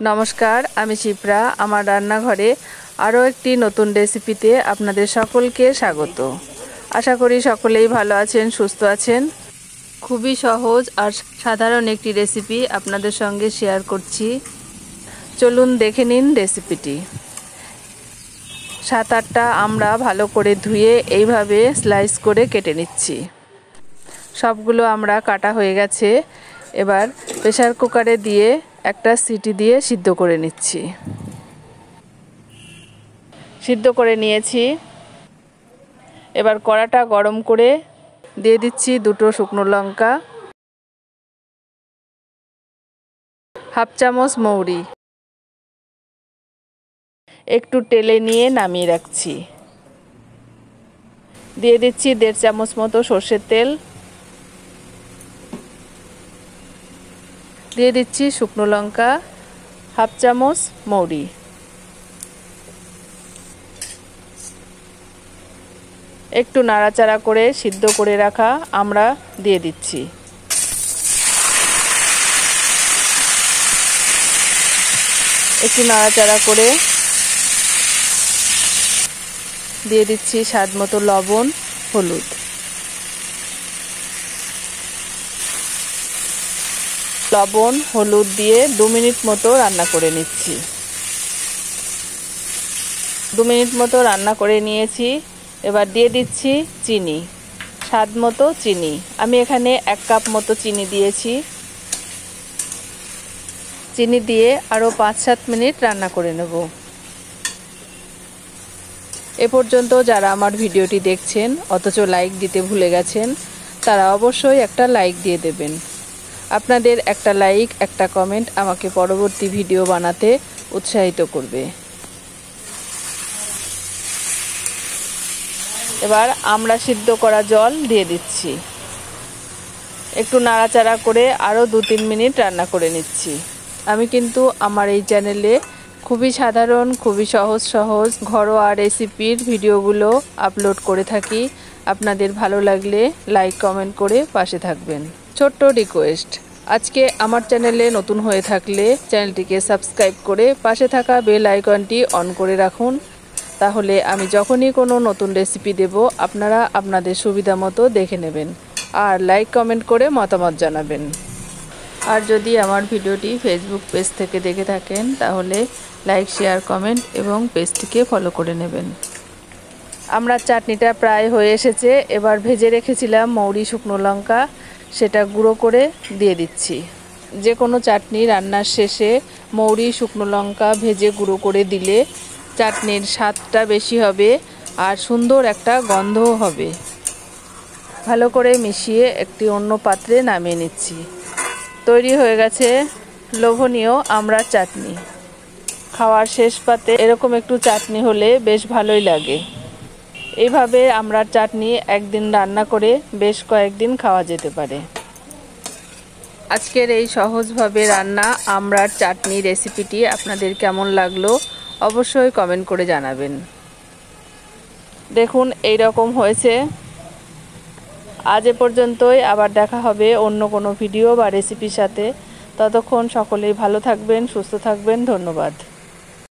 नमस्कार आमी शिप्रा आमार रान्नाघरे आरो एकटी नतून रेसिपिते आपनादेर सकलके स्वागत। आशा करी सकलेई भालो आछेन सुस्थ आछेन। खूबई सहज और साधारण एकटी रेसिपि आपनादेर संगे शेयर करछि। चलुन देखे निन रेसिपिटी। 7-8टा आमड़ा भालो करे धुए एइभावे स्लाइस करे केटे निচ্ছি। सबगुलो आमड़ा काटा हये गेছে। एबार प्रेसार कुकारे दिए একটা সিটি দিয়ে সিদ্ধ করে নিচ্ছি। সিদ্ধ করে নিয়েছি। এবার কড়াটা গরম করে দিয়ে দিচ্ছি দুটো শুকনো লঙ্কা, হাফ চামচ মৌরি, একটু টেলে নিয়ে নামিয়ে রাখছি। দিয়ে দিচ্ছি 1.5 চামচ মতো সরষের তেল, দিয়ে দিচ্ছি শুকনো লঙ্কা, হাফ চামচ মৌরি। একটু নাড়াচাড়া করে সিদ্ধ করে রাখা আমরা দিয়ে দিচ্ছি। একটু নাড়াচাড়া করে দিয়ে দিচ্ছি স্বাদ মতো লবণ, হলুদ। লবণ হলুদ দিয়ে 2 মিনিট মতো রান্না করে নিচ্ছি। 2 মিনিট মতো রান্না করে নিয়েছি। এবার দিয়ে দিচ্ছি চিনি, স্বাদ মতো চিনি। আমি এখানে 1 কাপ মতো চিনি দিয়েছি। চিনি দিয়ে আরও 5-7 মিনিট রান্না করে নেব। এ পর্যন্ত যারা আমার ভিডিওটি দেখছেন অথচ লাইক দিতে ভুলে গেছেন তারা অবশ্যই একটা লাইক দিয়ে দেবেন। আপনাদের একটা লাইক একটা কমেন্ট আমাকে পরবর্তী ভিডিও বানাতে উৎসাহিত করবে। এবার আমরা সিদ্ধ করা জল দিয়ে দিচ্ছি। একটু নাড়াচাড়া করে আরও 2-3 মিনিট রান্না করে নিচ্ছি। আমি কিন্তু আমার এই চ্যানেলে খুবই সাধারণ খুবই সহজ ঘরোয়া রেসিপির ভিডিওগুলো আপলোড করে থাকি। আপনাদের ভালো লাগলে লাইক কমেন্ট করে পাশে থাকবেন। ছোট্ট রিকোয়েস্ট, আজকে আমার চ্যানেলে নতুন হয়ে থাকলে চ্যানেলটিকে সাবস্ক্রাইব করে পাশে থাকা বেল আইকনটি অন করে রাখুন। তাহলে আমি যখনই কোনো নতুন রেসিপি দেব আপনারা আপনাদের সুবিধা মতো দেখে নেবেন আর লাইক কমেন্ট করে মতামত জানাবেন। আর যদি আমার ভিডিওটি ফেসবুক পেজ থেকে দেখে থাকেন তাহলে লাইক শেয়ার কমেন্ট এবং পেজটিকে ফলো করে নেবেন। আমরা চাটনিটা প্রায় হয়ে এসেছে। এবার ভেজে রেখেছিলাম মৌরি শুকনো লঙ্কা, সেটা গুঁড়ো করে দিয়ে দিচ্ছি। যে কোনো চাটনি রান্নার শেষে মৌরি শুকনো লঙ্কা ভেজে গুঁড়ো করে দিলে চাটনির স্বাদটা বেশি হবে আর সুন্দর একটা গন্ধও হবে। ভালো করে মিশিয়ে একটি অন্য পাত্রে নামিয়ে নিচ্ছি। তৈরি হয়ে গেছে লোভনীয় আমড়ার চাটনি। খাওয়ার শেষ পাতে এরকম একটু চাটনি হলে বেশ ভালোই লাগে। এইভাবে আমড়ার চাটনি একদিন রান্না করে বেশ কয়েকদিন খাওয়া যেতে পারে। আজকের এই সহজভাবে রান্না আমড়ার চাটনি রেসিপিটি আপনাদের কেমন লাগলো অবশ্যই কমেন্ট করে জানাবেন। দেখুন এই রকম হয়েছে। আজ এ পর্যন্তই, আবার দেখা হবে অন্য কোনো ভিডিও বা রেসিপির সাথে। ততক্ষণ সকলেই ভালো থাকবেন, সুস্থ থাকবেন। ধন্যবাদ।